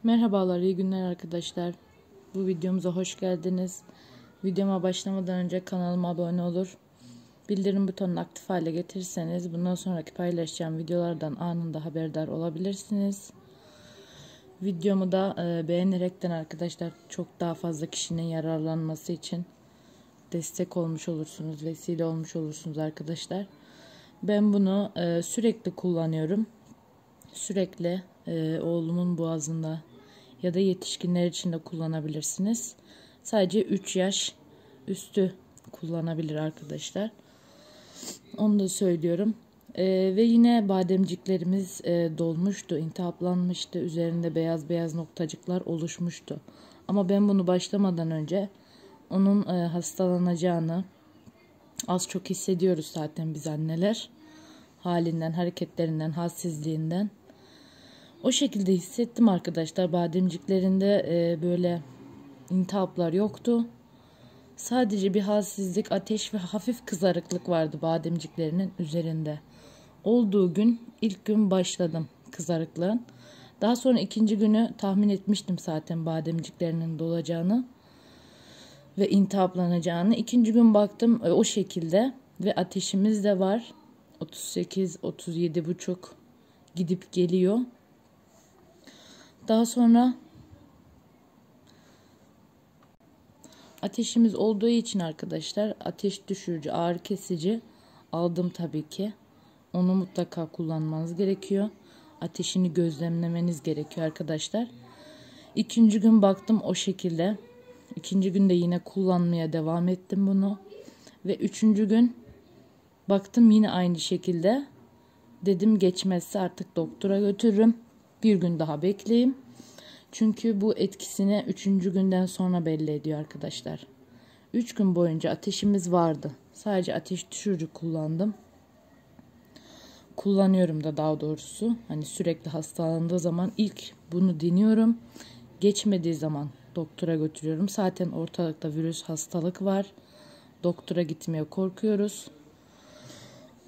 Merhabalar, iyi günler arkadaşlar. Bu videomuza hoş geldiniz. Videoma başlamadan önce kanalıma abone olur, bildirim butonunu aktif hale getirirseniz bundan sonraki paylaşacağım videolardan anında haberdar olabilirsiniz. Videomu da beğenerekten arkadaşlar çok daha fazla kişinin yararlanması için destek olmuş olursunuz, vesile olmuş olursunuz arkadaşlar. Ben bunu sürekli kullanıyorum. Sürekli oğlumun boğazında ya da yetişkinler için de kullanabilirsiniz. Sadece 3 yaş üstü kullanabilir arkadaşlar. Onu da söylüyorum. Ve yine bademciklerimiz dolmuştu, iltihaplanmıştı. Üzerinde beyaz beyaz noktacıklar oluşmuştu. Ama ben bunu başlamadan önce onun hastalanacağını az çok hissediyoruz zaten biz anneler. Halinden, hareketlerinden, halsizliğinden. O şekilde hissettim arkadaşlar. Bademciklerinde böyle iltihaplar yoktu. Sadece bir halsizlik, ateş ve hafif kızarıklık vardı bademciklerinin üzerinde. Olduğu gün, ilk gün başladım kızarıklığın. Daha sonra ikinci günü tahmin etmiştim zaten bademciklerinin dolacağını ve iltihaplanacağını. İkinci gün baktım o şekilde ve ateşimiz de var. 38, 37,5 gidip geliyor. Daha sonra ateşimiz olduğu için arkadaşlar ateş düşürücü, ağrı kesici aldım tabii ki. Onu mutlaka kullanmanız gerekiyor. Ateşini gözlemlemeniz gerekiyor arkadaşlar. İkinci gün baktım o şekilde. İkinci günde yine kullanmaya devam ettim bunu. Ve üçüncü gün baktım yine aynı şekilde. Dedim geçmezse artık doktora götürürüm. Bir gün daha bekleyeyim. Çünkü bu etkisini 3. günden sonra belli ediyor arkadaşlar. 3 gün boyunca ateşimiz vardı. Sadece ateş düşürücü kullandım. Kullanıyorum da daha doğrusu. Hani sürekli hastalandığı zaman ilk bunu deniyorum. Geçmediği zaman doktora götürüyorum. Zaten ortalıkta virüs hastalık var. Doktora gitmeye korkuyoruz.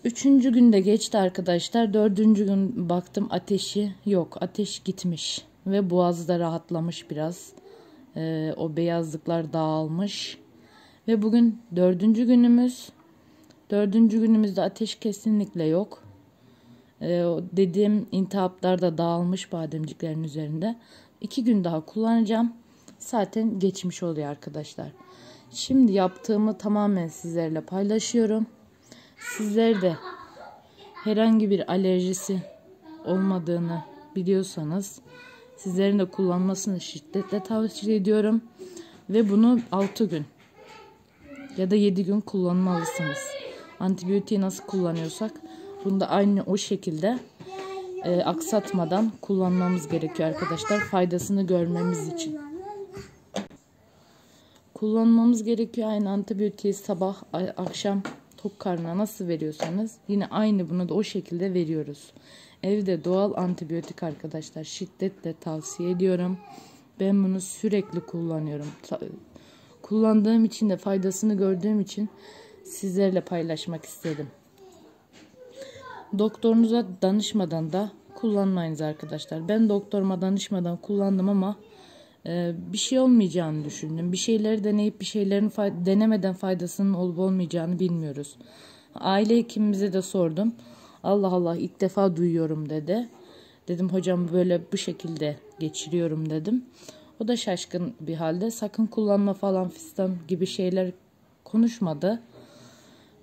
3. günde geçti arkadaşlar. 4. gün baktım ateşi yok. Ateş gitmiş. Ve boğazı da rahatlamış biraz. O beyazlıklar dağılmış. Ve bugün 4. günümüz. 4. günümüzde ateş kesinlikle yok. Dediğim iltihaplar da dağılmış bademciklerin üzerinde. 2 gün daha kullanacağım. Zaten geçmiş oluyor arkadaşlar. Şimdi yaptığımı tamamen sizlerle paylaşıyorum. Sizler de herhangi bir alerjisi olmadığını biliyorsanız sizlerin de kullanmasını şiddetle tavsiye ediyorum. Ve bunu 6 gün ya da 7 gün kullanmalısınız. Antibiyotiği nasıl kullanıyorsak bunu da aynı o şekilde aksatmadan kullanmamız gerekiyor arkadaşlar. Faydasını görmemiz için. Kullanmamız gerekiyor aynı antibiyotiği sabah, akşam tok karnına nasıl veriyorsanız yine aynı bunu da o şekilde veriyoruz. Evde doğal antibiyotik arkadaşlar şiddetle tavsiye ediyorum. Ben bunu sürekli kullanıyorum. Kullandığım için de faydasını gördüğüm için sizlerle paylaşmak istedim. Doktorunuza danışmadan da kullanmayınız arkadaşlar. Ben doktoruma danışmadan kullandım ama bir şey olmayacağını düşündüm. Bir şeyleri deneyip bir şeylerin denemeden faydasının olup olmayacağını bilmiyoruz. Aile hekimimize de sordum. Allah Allah ilk defa duyuyorum dedi. Dedim hocam böyle bu şekilde geçiriyorum dedim. O da şaşkın bir halde sakın kullanma falan fistan gibi şeyler konuşmadı.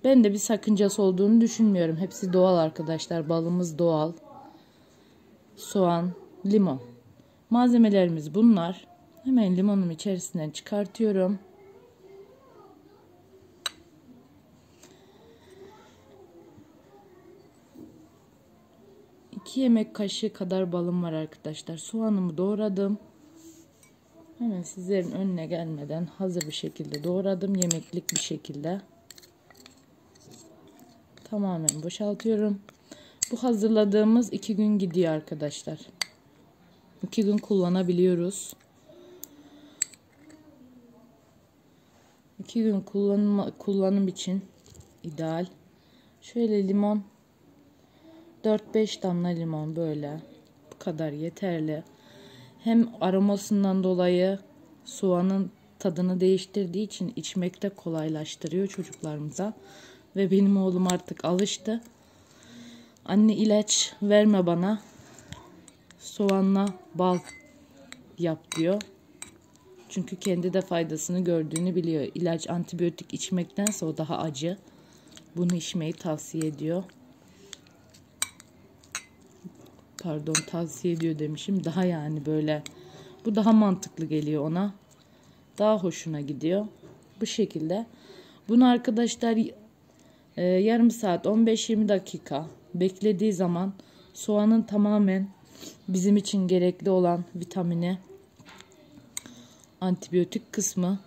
Ben de bir sakıncası olduğunu düşünmüyorum. Hepsi doğal arkadaşlar. Balımız doğal. Soğan, limon. Malzemelerimiz bunlar. Hemen limonumu içerisinden çıkartıyorum. İki yemek kaşığı kadar balım var arkadaşlar. Soğanımı doğradım. Hemen sizlerin önüne gelmeden hazır bir şekilde doğradım. Yemeklik bir şekilde. Tamamen boşaltıyorum. Bu hazırladığımız 2 gün gidiyor arkadaşlar. 2 gün kullanabiliyoruz. 2 gün kullanım için ideal. Şöyle limon 4-5 damla limon böyle. Bu kadar yeterli. Hem aromasından dolayı soğanın tadını değiştirdiği için içmekte kolaylaştırıyor çocuklarımıza. Ve benim oğlum artık alıştı. Anne ilaç verme bana, soğanla bal yap diyor. Çünkü kendi de faydasını gördüğünü biliyor. İlaç, antibiyotik içmektense o daha acı. Bunu içmeyi tavsiye ediyor. Pardon, tavsiye ediyor demişim. Daha yani böyle. Bu daha mantıklı geliyor ona. Daha hoşuna gidiyor. Bu şekilde. Bunu arkadaşlar yarım saat 15-20 dakika beklediği zaman soğanın tamamen bizim için gerekli olan vitamini, antibiyotik kısmı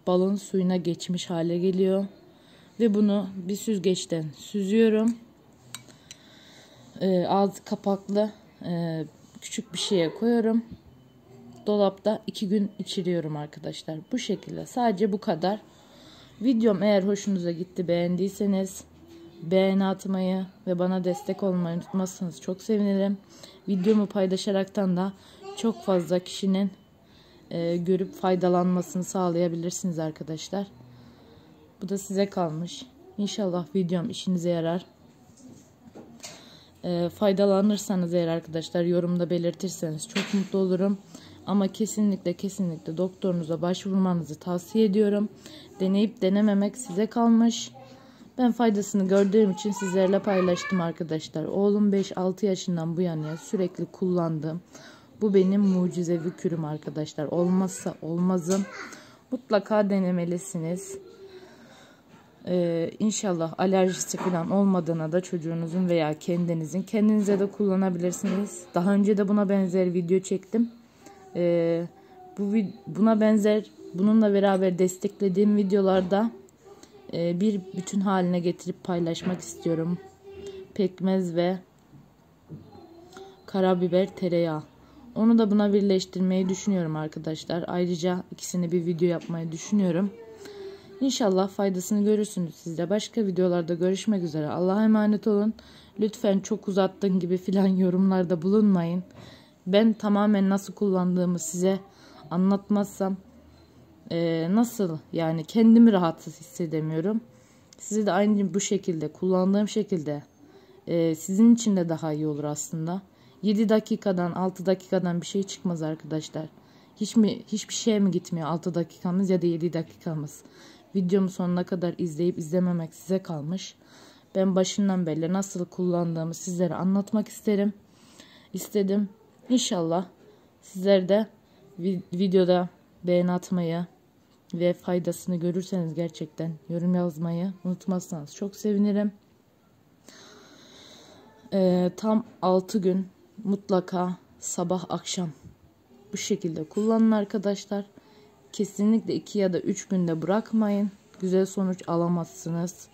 balın suyuna geçmiş hale geliyor. Ve bunu bir süzgeçten süzüyorum. Ağzı kapaklı küçük bir şeye koyuyorum. Dolapta 2 gün içiriyorum arkadaşlar. Bu şekilde. Sadece bu kadar. Videom eğer hoşunuza gitti, beğendiyseniz beğeni atmayı ve bana destek olmayı unutmazsanız çok sevinirim. Videomu paylaşaraktan da çok fazla kişinin görüp faydalanmasını sağlayabilirsiniz arkadaşlar. Bu da size kalmış. İnşallah videom işinize yarar. Faydalanırsanız eğer arkadaşlar yorumda belirtirseniz çok mutlu olurum. Ama kesinlikle doktorunuza başvurmanızı tavsiye ediyorum. Deneyip denememek size kalmış. Ben faydasını gördüğüm için sizlerle paylaştım arkadaşlar. Oğlum 5-6 yaşından bu yana sürekli kullandığım, bu benim mucizevi kürüm arkadaşlar. Olmazsa olmazım. Mutlaka denemelisiniz. İnşallah alerjisi falan olmadığına da çocuğunuzun veya kendinize de kullanabilirsiniz. Daha önce de buna benzer video çektim. Buna benzer, bununla beraber desteklediğim videolarda bir bütün haline getirip paylaşmak istiyorum. Pekmez ve karabiber, tereyağı. Onu da buna birleştirmeyi düşünüyorum arkadaşlar. Ayrıca ikisini bir video yapmayı düşünüyorum. İnşallah faydasını görürsünüz siz de. Başka videolarda görüşmek üzere. Allah'a emanet olun. Lütfen çok uzattın gibi filan yorumlarda bulunmayın. Ben tamamen nasıl kullandığımı size anlatmazsam nasıl yani kendimi rahatsız hissedemiyorum. Sizi de aynı bu şekilde kullandığım şekilde sizin için de daha iyi olur aslında. 7 dakikadan 6 dakikadan bir şey çıkmaz arkadaşlar. Hiçbir şeye mi gitmiyor 6 dakikamız ya da 7 dakikamız. Videomu sonuna kadar izleyip izlememek size kalmış. Ben başından beri nasıl kullandığımı sizlere anlatmak istedim. İnşallah sizler de videoda beğeni atmayı ve faydasını görürseniz gerçekten yorum yazmayı unutmazsanız çok sevinirim. Tam 6 gün mutlaka sabah akşam bu şekilde kullanın arkadaşlar. Kesinlikle 2 ya da 3 günde bırakmayın. Güzel sonuç alamazsınız.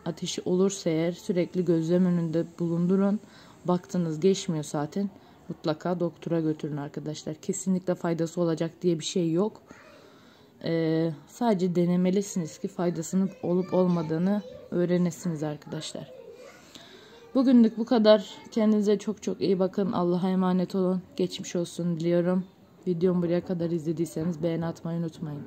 Ateşi olursa eğer sürekli gözlem önünde bulundurun. Baktınız geçmiyor zaten. Mutlaka doktora götürün arkadaşlar. Kesinlikle faydası olacak diye bir şey yok. Sadece denemelisiniz ki faydasının olup olmadığını öğrenesiniz arkadaşlar. Bugünlük bu kadar. Kendinize çok iyi bakın. Allah'a emanet olun. Geçmiş olsun diliyorum. Videomu buraya kadar izlediyseniz beğeni atmayı unutmayın.